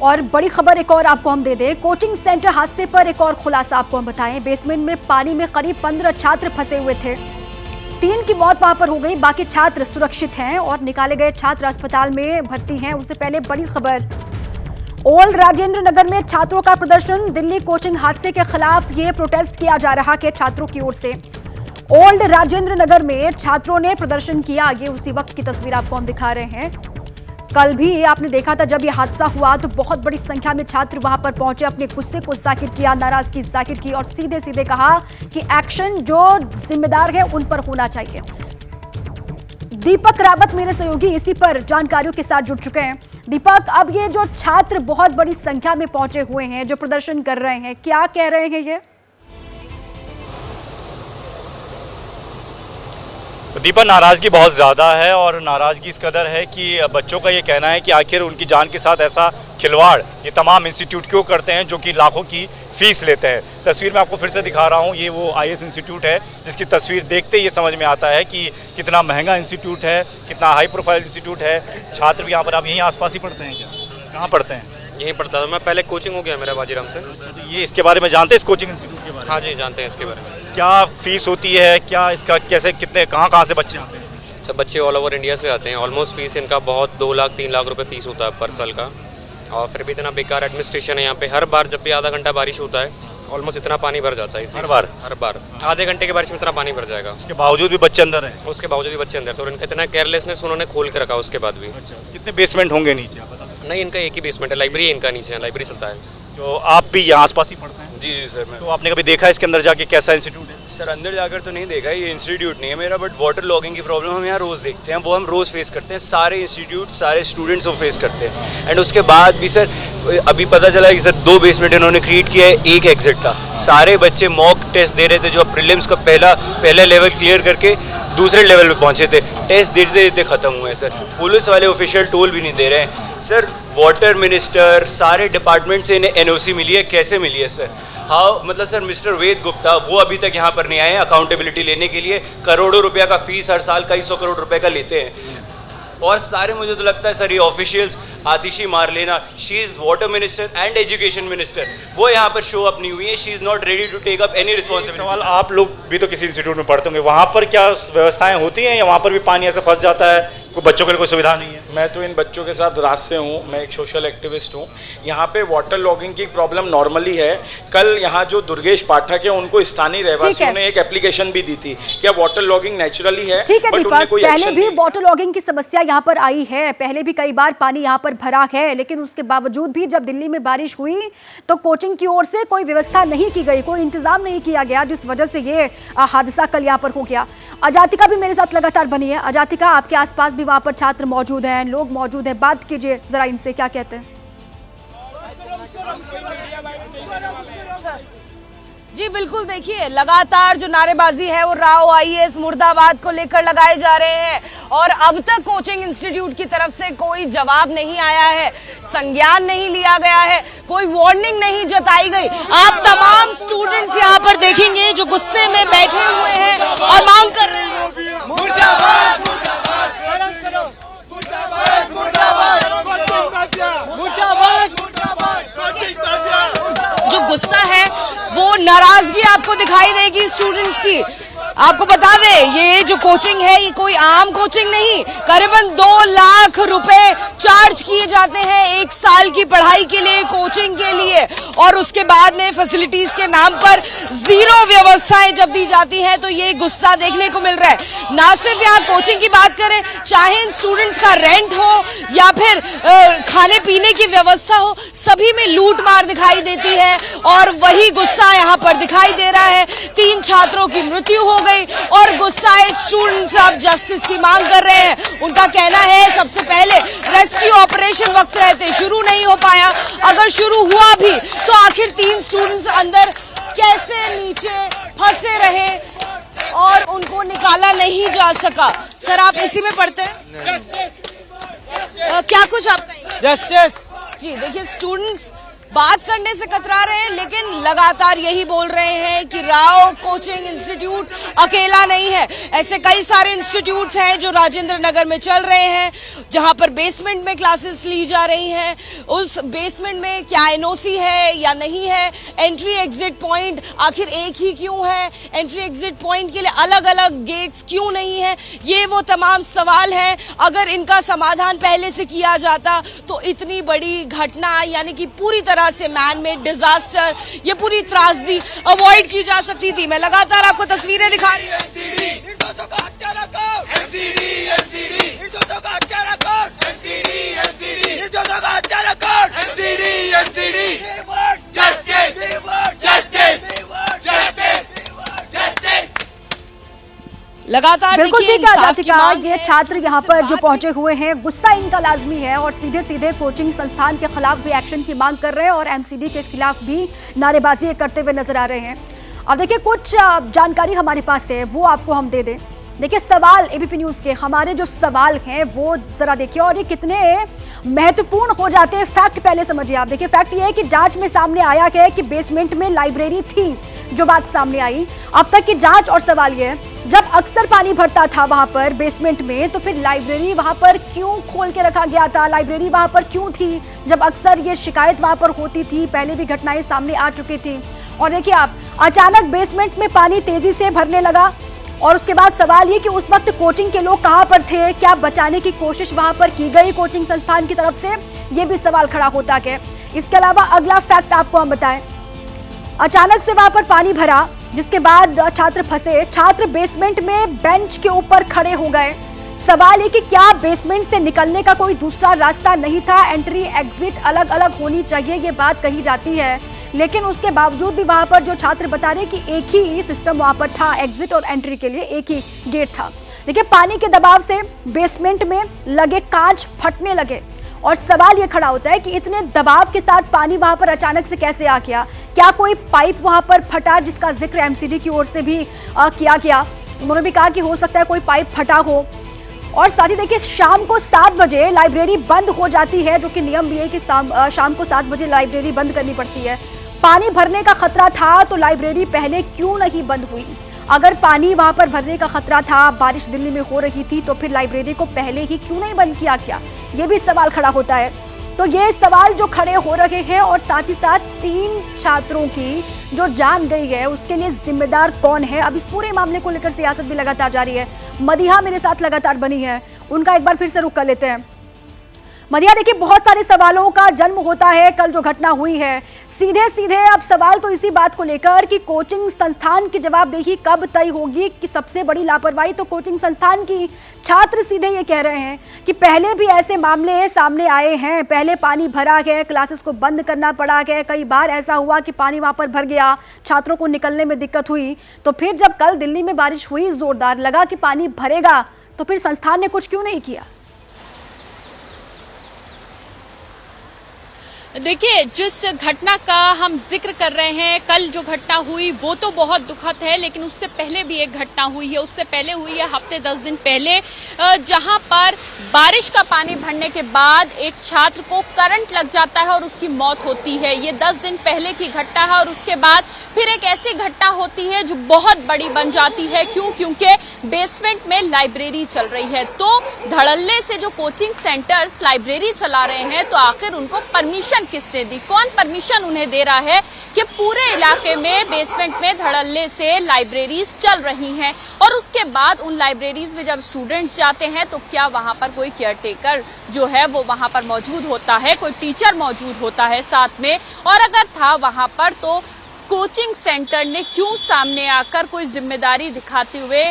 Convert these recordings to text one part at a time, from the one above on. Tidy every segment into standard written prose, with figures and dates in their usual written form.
और बड़ी खबर एक और आपको हम दे दें, कोचिंग सेंटर हादसे पर एक और खुलासा आपको हम बताएं। बेसमेंट में पानी में करीब 15 छात्र फंसे हुए थे। 3 की मौत वहां पर हो गई, बाकी छात्र सुरक्षित हैं और निकाले गए छात्र अस्पताल में भर्ती हैं। उससे पहले बड़ी खबर, ओल्ड राजेंद्र नगर में छात्रों का प्रदर्शन। दिल्ली कोचिंग हादसे के खिलाफ ये प्रोटेस्ट किया जा रहा है छात्रों की ओर से। ओल्ड राजेंद्र नगर में छात्रों ने प्रदर्शन किया, ये उसी वक्त की तस्वीर आपको हम दिखा रहे हैं। कल भी आपने देखा था जब ये हादसा हुआ तो बहुत बड़ी संख्या में छात्र वहां पर पहुंचे, अपने गुस्से को जाहिर किया, नाराजगी जाहिर की और सीधे सीधे कहा कि एक्शन जो जिम्मेदार है उन पर होना चाहिए। दीपक रावत मेरे सहयोगी इसी पर जानकारियों के साथ जुड़ चुके हैं। दीपक, अब ये जो छात्र बहुत बड़ी संख्या में पहुंचे हुए हैं, जो प्रदर्शन कर रहे हैं, क्या कह रहे हैं ये? दीपा, नाराजगी बहुत ज़्यादा है और नाराजगी इस कदर है कि बच्चों का ये कहना है कि आखिर उनकी जान के साथ ऐसा खिलवाड़ ये तमाम इंस्टीट्यूट क्यों करते हैं जो कि लाखों की फीस लेते हैं। तस्वीर में आपको फिर से दिखा रहा हूँ, ये वो IAS इंस्टीट्यूट है जिसकी तस्वीर देखते ही ये समझ में आता है कि कितना महंगा इंस्टीट्यूट है, कितना हाई प्रोफाइल इंस्टीट्यूट है। छात्र भी यहाँ पर, आप यहीं आसपास ही पढ़ते हैं क्या? कहाँ पढ़ते हैं? यहीं पढ़ता था मैं, पहले कोचिंग हो गया मेरा बाजीराम से। तो ये इसके बारे में जानते हैं, इस कोचिंग इंस्टीट्यूट के बारे में? हाँ जी, जानते हैं इसके बारे में। क्या फीस होती है, क्या इसका कैसे, कितने, कहाँ से बच्चे आते हैं? सब बच्चे ऑल ओवर इंडिया से आते हैं। ऑलमोस्ट फीस इनका बहुत 2 लाख 3 लाख रुपए फीस होता है पर साल का। और फिर भी इतना बेकार एडमिनिस्ट्रेशन है यहाँ पे। हर बार जब भी आधा घंटा बारिश होता है ऑलमोस्ट इतना पानी भर जाता है। हर बार आधे घंटे के बारिश में इतना पानी भर जाएगा। उसके बावजूद भी बच्चे अंदर हैं? उसके बावजूद भी बच्चे अंदर, तो इनका इतना केयरलेसनेस उन्होंने खोल के रखा उसके बाद भी। कितने बेसमेंट होंगे नीचे, आप बता सकते हैं? नहीं, इनका एक ही बेसमेंट है, लाइब्रेरी इनका नीचे है, लाइब्रेरी चलता है। तो आप भी यहाँ आसपास ही पढ़ते हैं? जी सर। मैं तो आपने कभी देखा इसके अंदर जाके कैसा इंस्टीट्यूट है? सर अंदर जाकर तो नहीं देखा, ये इंस्टीट्यूट नहीं है मेरा, बट वाटर लॉगिंग की प्रॉब्लम हम यहाँ रोज़ देखते हैं। वो हम रोज़ फेस करते हैं, सारे इंस्टीट्यूट सारे स्टूडेंट्स वो फेस करते हैं। एंड उसके बाद भी सर अभी पता चला कि सर 2 बेसमेंट इन्होंने क्रिएट किया है, 1 एग्जिट था। सारे बच्चे मॉक टेस्ट दे रहे थे, जो प्रीलिम्स का पहला लेवल क्लियर करके दूसरे लेवल पे पहुंचे थे। टेस्ट देते देते खत्म हुए सर। पुलिस वाले ऑफिशियल टूल भी नहीं दे रहे हैं सर। वाटर मिनिस्टर, सारे डिपार्टमेंट से इन्हें NOC मिली है, कैसे मिली है सर? हाँ, मतलब सर मिस्टर वेद गुप्ता वो अभी तक यहाँ पर नहीं आए हैं अकाउंटेबिलिटी लेने के लिए। करोड़ों रुपया का फीस हर साल कई 100 करोड़ रुपए का लेते हैं। और सारे, मुझे तो लगता है सर ये officials, Atishi Marlena, she is water minister and education minister, वो यहाँ पर शो अप नहीं हुई है। She is not ready to take up any responsibility. सवाल, आप लोग भी तो किसी इंस्टीट्यूट में पढ़ते होंगे, वहाँ पर क्या व्यवस्थाएं होती हैं या वहाँ पर भी पानी ऐसे फंस जाता है, कोई बच्चों के लिए कोई सुविधा नहीं है? मैं तो इन बच्चों के साथ रात से हूँ, मैं एक सोशल एक्टिविस्ट हूँ। यहाँ पे वाटर लॉगिंग की प्रॉब्लम नॉर्मली है। कल यहाँ जो दुर्गेश पाठक है उनको स्थानीय रहवासियों ने एक एप्लीकेशन भी दी थी, क्या वाटर लॉगिंग नेचुरली है। ठीक है दीपक, पहले भी वाटर लॉगिंग की समस्या यहाँ पर आई है, पहले भी कई बार पानी यहाँ पर भरा है, लेकिन उसके बावजूद भी जब दिल्ली में बारिश हुई तो कोचिंग की ओर से कोई व्यवस्था नहीं की गई, कोई इंतजाम नहीं किया गया, जिस वजह से ये हादसा कल यहाँ पर हो गया। अजातिका भी मेरे साथ लगातार बनी है। अजातिका, आपके आसपास भी वहाँ पर छात्र मौजूद हैं, लोग मौजूद हैं, बात कीजिए जरा इनसे, क्या कहते हैं? जी बिल्कुल, देखिए लगातार जो नारेबाजी है वो राव IAS मुर्दाबाद को लेकर लगाए जा रहे हैं और अब तक कोचिंग इंस्टीट्यूट की तरफ से कोई जवाब नहीं आया है, संज्ञान नहीं लिया गया है, कोई वार्निंग नहीं जताई गई। आप तमाम स्टूडेंट्स यहाँ पर देखेंगे जो गुस्से में बैठे हुए हैं और मांग कर रहे हैं। जो गुस्सा है वो नाराजगी आपको दिखाई देगी स्टूडेंट्स की। आपको बता दें ये जो कोचिंग है ये कोई आम कोचिंग नहीं, करीबन 2 लाख रुपए चार्ज किए जाते हैं 1 साल की पढ़ाई के लिए, कोचिंग के लिए, और उसके बाद में फैसिलिटीज के नाम पर 0 व्यवस्थाएं जब दी जाती हैं तो ये गुस्सा देखने को मिल रहा है। ना सिर्फ यहाँ कोचिंग की बात करें, चाहे इन स्टूडेंट्स का रेंट हो या फिर खाने पीने की व्यवस्था हो, सभी में लूट मार दिखाई देती है और वही गुस्सा यहाँ पर दिखाई दे रहा है। 3 छात्रों की मृत्यु हो गई और गुस्साए स्टूडेंट्स अब जस्टिस की मांग कर रहे हैं। उनका कहना है सबसे पहले रेस्क्यू ऑपरेशन वक्त रहते शुरू नहीं हो पाया, अगर शुरू हुआ भी तो आखिर 3 स्टूडेंट्स अंदर कैसे नीचे फंसे रहे और उनको निकाला नहीं जा सका। सर आप इसी में पढ़ते हैं? क्या कुछ आप कहेंगे? जस्टिस। जी देखिए, स्टूडेंट्स बात करने से कतरा रहे हैं, लेकिन लगातार यही बोल रहे हैं कि राव कोचिंग इंस्टीट्यूट अकेला नहीं है। ऐसे कई सारे इंस्टीट्यूट्स हैं जो राजेंद्र नगर में चल रहे हैं, जहां पर बेसमेंट में क्लासेस ली जा रही हैं। उस बेसमेंट में क्या एनओसी है या नहीं है, एंट्री एग्जिट पॉइंट आखिर एक ही क्यों है, एंट्री एग्जिट पॉइंट के लिए अलग अलग गेट्स क्यों नहीं है, ये वो तमाम सवाल हैं। अगर इनका समाधान पहले से किया जाता तो इतनी बड़ी घटना यानी कि पूरी तरह से मैन मेड डिजास्टर, ये पूरी त्रासदी अवॉइड की जा सकती थी। मैं लगातार आपको तस्वीरें दिखा रही हूँ। लगातार बिल्कुल ठीक है राधिका, ये छात्र यहाँ पर जो पहुंचे हुए हैं, गुस्सा इनका लाजमी है और सीधे सीधे कोचिंग संस्थान के खिलाफ भी एक्शन की मांग कर रहे हैं और एमसीडी के खिलाफ भी नारेबाजी करते हुए नजर आ रहे हैं। अब देखिए कुछ जानकारी हमारे पास है, वो आपको हम दे दें। देखिए सवाल एबीपी न्यूज के हमारे जो सवाल हैं वो जरा देखिए और ये कितने महत्वपूर्ण हो जाते हैं। फैक्ट पहले समझिए आप। देखिए फैक्ट ये है कि जांच में सामने आया है कि बेसमेंट में लाइब्रेरी थी, जो बात सामने आई। अब तक की जांच और सवाल ये है, जब अक्सर पानी भरता था वहां पर बेसमेंट में, तो फिर लाइब्रेरी वहां पर क्यों खोल के रखा गया था, लाइब्रेरी वहां पर क्यों थी जब अक्सर ये शिकायत वहां पर होती थी, पहले भी घटनाएं सामने आ चुकी थी। और देखिए आप, अचानक बेसमेंट में पानी तेजी से भरने लगा और उसके बाद सवाल ये कि उस वक्त कोचिंग के लोग कहां पर थे, क्या बचाने की कोशिश वहां पर की गई कोचिंग संस्थान की तरफ से, ये भी सवाल खड़ा होता है। इसके अलावा अगला फैक्ट आपको हम बताएं, अचानक से वहां पर पानी भरा जिसके बाद छात्र फंसे, छात्र बेसमेंट में बेंच के ऊपर खड़े हो गए। सवाल है कि क्या बेसमेंट से निकलने का कोई दूसरा रास्ता नहीं था, एंट्री एग्जिट अलग अलग होनी चाहिए, ये बात कही जाती है, लेकिन उसके बावजूद भी वहां पर जो छात्र बता रहे कि एक ही सिस्टम वहां पर था, एग्जिट और एंट्री के लिए एक ही गेट था। देखिए पानी के दबाव से बेसमेंट में लगे कांच फटने लगे और सवाल ये खड़ा होता है कि इतने दबाव के साथ पानी वहां पर अचानक से कैसे आ गया, क्या कोई पाइप वहां पर फटा, जिसका जिक्र एमसीडी की ओर से भी किया गया। उन्होंने भी कहा कि हो सकता है कोई पाइप फटा हो। और साथ ही देखिए शाम को 7 बजे लाइब्रेरी बंद हो जाती है, जो कि नियम भी है कि शाम को 7 बजे लाइब्रेरी बंद करनी पड़ती है। पानी भरने का खतरा था तो लाइब्रेरी पहले क्यों नहीं बंद हुई? अगर पानी वहां पर भरने का खतरा था, बारिश दिल्ली में हो रही थी, तो फिर लाइब्रेरी को पहले ही क्यों नहीं बंद किया गया? ये भी सवाल खड़ा होता है। तो ये सवाल जो खड़े हो रहे हैं और साथ ही साथ 3 छात्रों की जो जान गई है उसके लिए जिम्मेदार कौन है, अब इस पूरे मामले को लेकर सियासत भी लगातार जारी है। मदिहा मेरे साथ लगातार बनी है, उनका एक बार फिर से रुख कर लेते हैं। मदिहा देखिए, बहुत सारे सवालों का जन्म होता है कल जो घटना हुई है। सीधे सीधे अब सवाल तो इसी बात को लेकर कि कोचिंग संस्थान की जवाबदेही कब तय होगी कि सबसे बड़ी लापरवाही तो कोचिंग संस्थान की। छात्र सीधे ये कह रहे हैं कि पहले भी ऐसे मामले सामने आए हैं, पहले पानी भरा गया, क्लासेस को बंद करना पड़ा गया, कई बार ऐसा हुआ कि पानी वहां पर भर गया, छात्रों को निकलने में दिक्कत हुई। तो फिर जब कल दिल्ली में बारिश हुई जोरदार, लगा कि पानी भरेगा, तो फिर संस्थान ने कुछ क्यों नहीं किया? देखिए, जिस घटना का हम जिक्र कर रहे हैं, कल जो घटना हुई वो तो बहुत दुखद है, लेकिन उससे पहले भी एक घटना हुई है। उससे पहले हुई है हफ्ते 10 दिन पहले, जहां पर बारिश का पानी भरने के बाद एक छात्र को करंट लग जाता है और उसकी मौत होती है। ये 10 दिन पहले की घटना है और उसके बाद फिर एक ऐसी घटना होती है जो बहुत बड़ी बन जाती है। क्यों? क्योंकि बेसमेंट में लाइब्रेरी चल रही है। तो धड़ल्ले से जो कोचिंग सेंटर्स लाइब्रेरी चला रहे हैं, तो आखिर उनको परमिशन किसने दी? कौन परमिशन उन्हें दे रहा है कि पूरे इलाके में बेसमेंट में धड़ल्ले से लाइब्रेरीज चल रही हैं? और उसके बाद उन लाइब्रेरीज में जब स्टूडेंट्स जाते हैं तो क्या वहां पर कोई केयरटेकर जो है वो वहां पर मौजूद होता है, कोई टीचर मौजूद होता है साथ में? और अगर था वहां पर तो कोचिंग सेंटर ने क्यों सामने आकर कोई जिम्मेदारी दिखाते हुए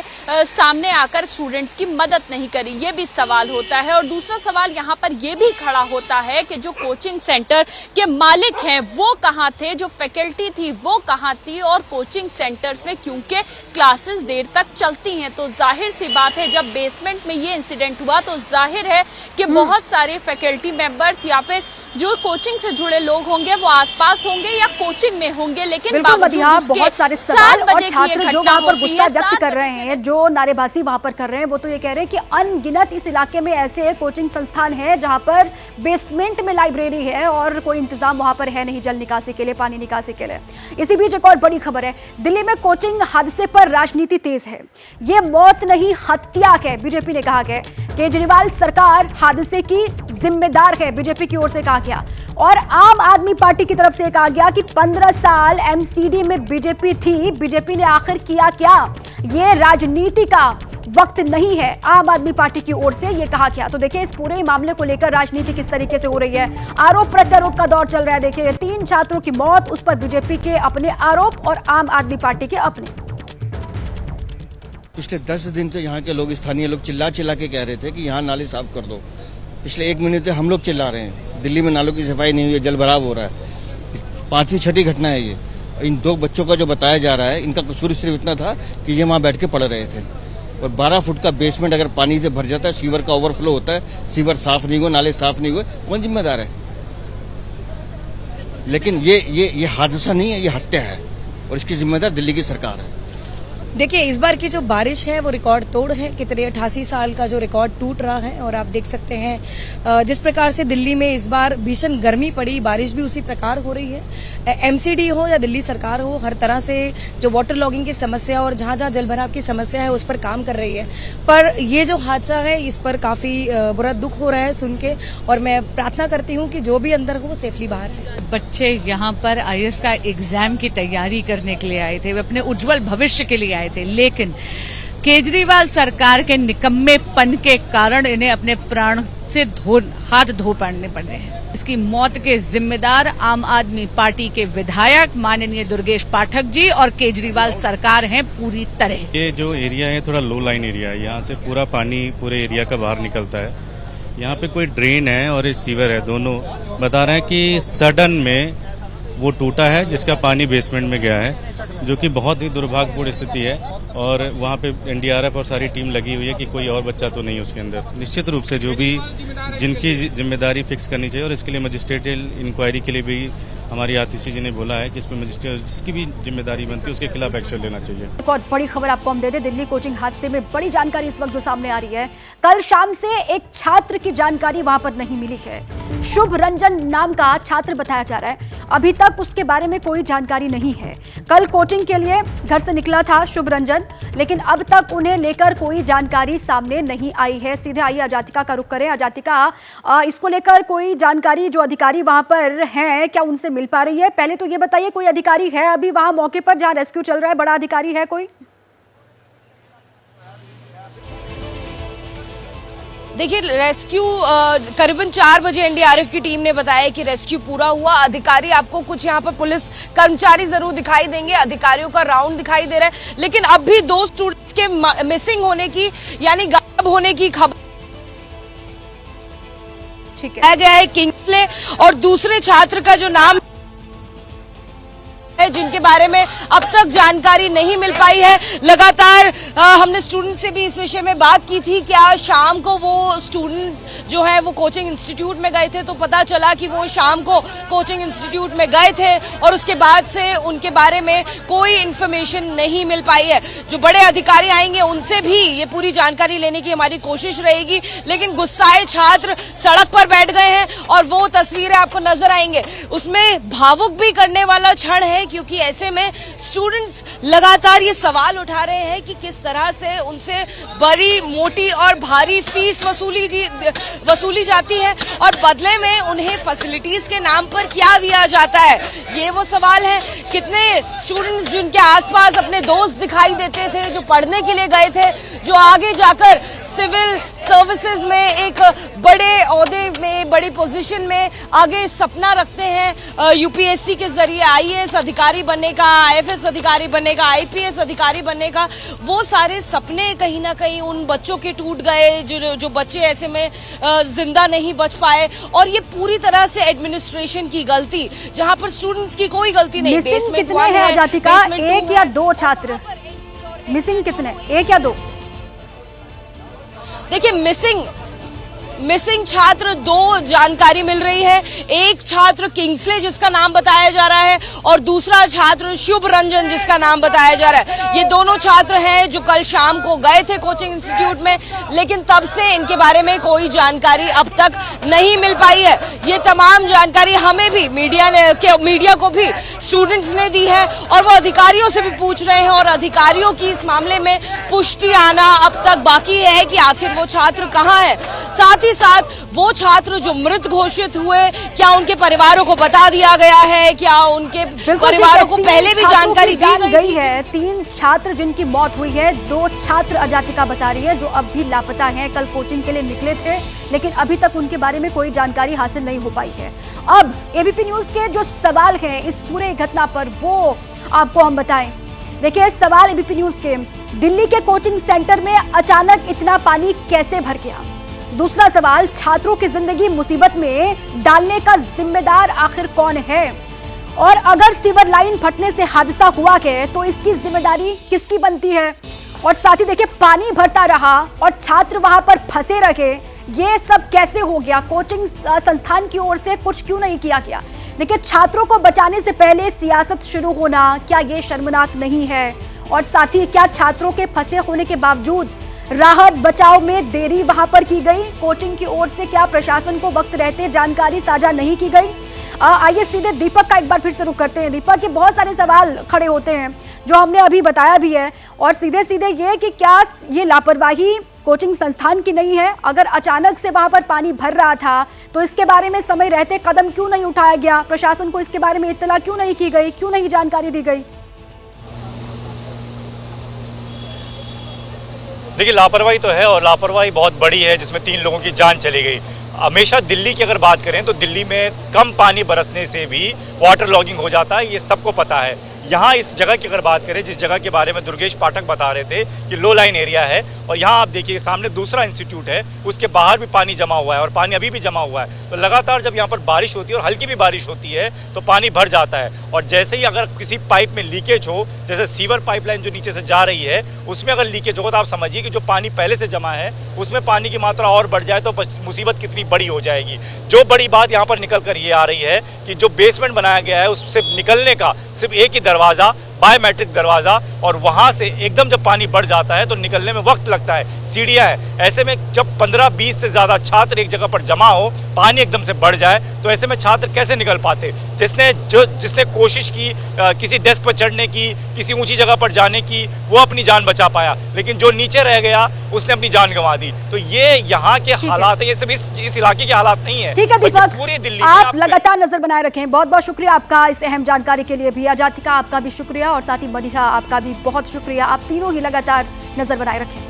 सामने आकर स्टूडेंट्स की मदद नहीं करी? ये भी सवाल होता है। और दूसरा सवाल यहाँ पर ये भी खड़ा होता है कि जो कोचिंग सेंटर के मालिक हैं वो कहाँ थे, जो फैकल्टी थी वो कहाँ थी? और कोचिंग सेंटर्स में क्योंकि क्लासेस देर तक चलती हैं, तो जाहिर सी बात है जब बेसमेंट में ये इंसिडेंट हुआ तो जाहिर है कि बहुत सारे फैकल्टी मेंबर्स या फिर जो कोचिंग से जुड़े लोग होंगे वो आसपास होंगे या कोचिंग में होंगे, लेकिन बिल्कुल मदिहा, बहुत सारे सवाल और छात्र जो वहाँ पर गुस्सा व्यक्त कर कर रहे हैं, जो नारेबाजी वहाँ पर कर रहे हैं, वो तो ये कह रहे हैं कि अनगिनत इस इलाके में ऐसे कोचिंग संस्थान है जहाँ पर बेसमेंट में लाइब्रेरी है और कोई इंतजाम वहाँ पर है नहीं जल निकासी के लिए, पानी निकासी के लिए। इसी बीच एक और बड़ी खबर है, दिल्ली में कोचिंग हादसे पर राजनीति तेज है। ये मौत नहीं हत्या है, बीजेपी ने कहा है। केजरीवाल सरकार हादसे की जिम्मेदार है, बीजेपी की ओर से कहा गया। और आम आदमी पार्टी की तरफ से कहा गया कि 15 साल एमसीडी में बीजेपी थी, बीजेपी ने आखिर किया क्या? ये राजनीति का वक्त नहीं है, आम आदमी पार्टी की ओर से ये कहा गया। तो देखिए इस पूरे मामले को लेकर राजनीति किस तरीके से हो रही है, आरोप प्रत्यारोप का दौर चल रहा है। देखिए 3 छात्रों की मौत, उस पर बीजेपी के अपने आरोप और आम आदमी पार्टी के अपने। पिछले 10 दिन से यहाँ के लोग, स्थानीय लोग चिल्ला के कह रहे थे कि यहाँ नाले साफ कर दो। पिछले 1 महीने से हम लोग चिल्ला रहे हैं, दिल्ली में नालों की सफाई नहीं हुई है, जल भराव हो रहा है। 5वीं 6ठी घटना है ये। इन 2 बच्चों का जो बताया जा रहा है, इनका कसूर सिर्फ इतना था कि ये वहाँ बैठ के पढ़ रहे थे। और 12 फुट का बेसमेंट अगर पानी से भर जाता है, सीवर का ओवरफ्लो होता है, सीवर साफ नहीं हुआ, नाले साफ नहीं हुए, कौन जिम्मेदार है? लेकिन ये हादसा नहीं है, ये हत्या है और इसकी जिम्मेदार दिल्ली की सरकार है। देखिए इस बार की जो बारिश है वो रिकॉर्ड तोड़ है, कितने 88 साल का जो रिकॉर्ड टूट रहा है। और आप देख सकते हैं जिस प्रकार से दिल्ली में इस बार भीषण गर्मी पड़ी, बारिश भी उसी प्रकार हो रही है। एमसीडी हो या दिल्ली सरकार हो, हर तरह से जो वाटर लॉगिंग की समस्या और जहां जहां जलभराव की समस्या है उस पर काम कर रही है। पर ये जो हादसा है इस पर काफी बुरा दुख हो रहा है सुन के, और मैं प्रार्थना करती हूँ कि जो भी अंदर हो वो सेफली बाहर है। बच्चे यहाँ पर आईएएस का एग्जाम की तैयारी करने के लिए आए थे, वे अपने उज्जवल भविष्य के लिए आए थे, लेकिन केजरीवाल सरकार के निकम्मेपन के कारण इन्हें अपने प्राण से हाथ धो पड़ने पड़े हैं। इसकी मौत के जिम्मेदार आम आदमी पार्टी के विधायक माननीय दुर्गेश पाठक जी और केजरीवाल सरकार हैं पूरी तरह। ये जो एरिया है थोड़ा लो लाइन एरिया है, यहाँ से पूरा पानी पूरे एरिया का बाहर निकलता है। यहाँ पे कोई ड्रेन है और एक सीवर है, दोनों बता रहे हैं कि सडन में वो टूटा है जिसका पानी बेसमेंट में गया है, जो कि बहुत ही दुर्भाग्यपूर्ण स्थिति है। और वहाँ पे एनडीआरएफ और सारी टीम लगी हुई है कि कोई और बच्चा तो नहीं उसके अंदर। निश्चित रूप से जो भी जिनकी जिम्मेदारी फिक्स करनी चाहिए, और इसके लिए मजिस्ट्रेटियल इंक्वायरी के लिए भी हमारी आतिशी जी ने बोला है कि इसमें मजिस्ट्रेट जिसकी भी जिम्मेदारी बनती है उसके खिलाफ एक्शन लेना चाहिए। एक और बड़ी खबर आपको हम दे दें, दिल्ली कोचिंग हादसे में बड़ी जानकारी इस वक्त जो सामने आ रही है। कल शाम से एक छात्र की जानकारी वहां पर नहीं मिली है। शुभ रंजन नाम का छात्र बताया जा रहा है, अभी तक उसके बारे में कोई जानकारी नहीं है। कल कोचिंग के लिए घर से निकला था शुभ रंजन, लेकिन अब तक उन्हें लेकर कोई जानकारी सामने नहीं आई है। सीधे आइए अजातिका का रुख करें। अजातिका, इसको लेकर कोई जानकारी जो अधिकारी वहां पर हैं क्या उनसे मिल पा रही है? पहले तो ये बताइए, कोई अधिकारी है अभी वहां मौके पर जहां रेस्क्यू चल रहा है, बड़ा अधिकारी है कोई? देखिए रेस्क्यू करीबन 4 बजे एनडीआरएफ की टीम ने बताया कि रेस्क्यू पूरा हुआ। अधिकारी आपको कुछ यहाँ पर पुलिस कर्मचारी जरूर दिखाई देंगे, अधिकारियों का राउंड दिखाई दे रहा है, लेकिन अब भी 2 स्टूडेंट्स के मिसिंग होने की यानी गायब होने की खबर है गया है किंग्सले, और दूसरे छात्र का जो नाम जिनके बारे में अब तक जानकारी नहीं मिल पाई है। लगातार हमने स्टूडेंट से भी इस विषय में बात की थी, क्या शाम को वो स्टूडेंट जो है वो कोचिंग इंस्टीट्यूट में गए थे, तो पता चला कि वो शाम को कोचिंग इंस्टीट्यूट में गए थे और उसके बाद से उनके बारे में कोई इन्फॉर्मेशन नहीं मिल पाई है। जो बड़े अधिकारी आएंगे उनसे भी ये पूरी जानकारी लेने की हमारी कोशिश रहेगी, लेकिन गुस्साए छात्र सड़क पर बैठ गए हैं और वो तस्वीरें आपको नजर आएंगे। उसमें भावुक भी करने वाला क्षण है, क्योंकि ऐसे में स्टूडेंट्स लगातार ये सवाल उठा रहे हैं कि किस तरह से उनसे बड़ी मोटी और भारी फीस वसूली जाती है और बदले में उन्हें फैसिलिटीज के नाम पर क्या दिया जाता है। ये वो सवाल है। कितने स्टूडेंट्स जिनके आसपास अपने दोस्त दिखाई देते थे, जो पढ़ने के लिए गए थे, जो आगे जाकर सिविल सर्विसेज में एक बड़े ओहदे में, बड़ी पोजीशन में आगे सपना रखते हैं, यूपीएससी के जरिए आईएएस अधिकारी बनने का, आईएफएस अधिकारी बनने का, आईपीएस अधिकारी बनने का, वो सारे सपने कहीं ना कहीं उन बच्चों के टूट गए जो बच्चे ऐसे में जिंदा नहीं बच पाए। और ये पूरी तरह से एडमिनिस्ट्रेशन की गलती, जहां पर स्टूडेंट्स की कोई गलती नहीं। मिसिंग कितने हैं अजातिका? 1 या 2 छात्र मिसिंग? कितने, 1 या 2? देखिए मिसिंग छात्र 2 जानकारी मिल रही है। एक छात्र किंग्सले जिसका नाम बताया जा रहा है और दूसरा छात्र शुभ रंजन जिसका नाम बताया जा रहा है। ये दोनों छात्र हैं जो कल शाम को गए थे कोचिंग इंस्टीट्यूट में, लेकिन तब से इनके बारे में कोई जानकारी अब तक नहीं मिल पाई है। ये तमाम जानकारी हमें भी मीडिया को भी स्टूडेंट्स ने दी है और वो अधिकारियों से भी पूछ रहे हैं और अधिकारियों की इस मामले में पुष्टि आना अब तक बाकी है कि आखिर वो छात्र कहाँ है। साथ ही साथ वो छात्र जो मृत घोषित हुए, क्या उनके परिवारों को बता दिया गया है, क्या उनके परिवारों को पहले भी जानकारी दी गई है। 3 छात्र जिनकी मौत हुई है, 2 छात्र अजातिका बता रही है जो अब भी लापता हैं। कल कोचिंग के लिए निकले थे लेकिन अभी तक उनके बारे में कोई जानकारी हासिल नहीं हो पाई है। अब एबीपी न्यूज के जो सवाल हैं इस पूरे घटना पर वो आपको हम बताएं। देखिए सवाल एबीपी न्यूज के, दिल्ली के कोचिंग सेंटर में अचानक इतना पानी कैसे भर गया। दूसरा सवाल, छात्रों की जिंदगी मुसीबत में डालने का जिम्मेदार आखिर कौन है, और अगर सीवर लाइन फटने से हादसा हुआ है तो इसकी जिम्मेदारी किसकी बनती है। और साथ ही देखिए पानी भरता रहा और छात्र वहां पर फंसे रहे, ये सब कैसे हो गया। कोचिंग संस्थान की ओर से कुछ क्यों नहीं किया गया। देखिए छात्रों को बचाने से पहले सियासत शुरू होना, क्या ये शर्मनाक नहीं है। और साथ ही क्या छात्रों के फंसे होने के बावजूद राहत बचाव में देरी वहां पर की गई। कोचिंग की ओर से क्या प्रशासन को वक्त रहते जानकारी साझा नहीं की गई। आइए सीधे दीपक का एक बार फिर से रुख करते हैं। दीपक, के बहुत सारे सवाल खड़े होते हैं जो हमने अभी बताया भी है, और सीधे सीधे ये कि क्या ये लापरवाही कोचिंग संस्थान की नहीं है। अगर अचानक से वहां पर पानी भर रहा था तो इसके बारे में समय रहते कदम क्यों नहीं उठाया गया, प्रशासन को इसके बारे में इत्तला क्यों नहीं की गई, क्यों नहीं जानकारी दी गई। देखिए लापरवाही तो है और लापरवाही बहुत बड़ी है जिसमें 3 लोगों की जान चली गई। हमेशा दिल्ली की अगर बात करें तो दिल्ली में कम पानी बरसने से भी वाटर लॉगिंग हो जाता है, ये सबको पता है। यहाँ इस जगह की अगर बात करें, जिस जगह के बारे में दुर्गेश पाठक बता रहे थे कि लो लाइन एरिया है, और यहाँ आप देखिए सामने दूसरा इंस्टीट्यूट है, उसके बाहर भी पानी जमा हुआ है और पानी अभी भी जमा हुआ है। तो लगातार जब यहाँ पर बारिश होती है और हल्की भी बारिश होती है तो पानी भर जाता है। और जैसे ही अगर किसी पाइप में लीकेज हो, जैसे सीवर पाइपलाइन जो नीचे से जा रही है उसमें अगर लीकेज हो तो आप समझिए कि जो पानी पहले से जमा है उसमें पानी की मात्रा और बढ़ जाए तो मुसीबत कितनी बड़ी हो जाएगी। जो बड़ी बात यहाँ पर निकल कर ये आ रही है कि जो बेसमेंट बनाया गया है उससे निकलने का सिर्फ एक ही दरवाज़ा, बायोमेट्रिक दरवाज़ा, और वहाँ से एकदम जब पानी बढ़ जाता है तो निकलने में वक्त लगता है, सीढ़ियाँ हैं। ऐसे में जब 15-20 से ज़्यादा छात्र एक जगह पर जमा हो, पानी एकदम से बढ़ जाए तो ऐसे में छात्र कैसे निकल पाते। जिसने कोशिश की किसी डेस्क पर चढ़ने की, किसी ऊंची जगह पर जाने की, वो अपनी जान बचा पाया, लेकिन जो नीचे रह गया उसने अपनी जान गंवा दी। तो ये यहाँ के हालात है, ये सिर्फ इस इलाके के हालात नहीं है। ठीक है दीपक, पूरी दिल्ली आप लगातार नजर बनाए रखें। बहुत बहुत शुक्रिया आपका इस अहम जानकारी के लिए भी। अजातिका आपका भी शुक्रिया और साथ ही मदीहा आपका भी बहुत शुक्रिया। आप तीनों ही लगातार नजर बनाए रखें।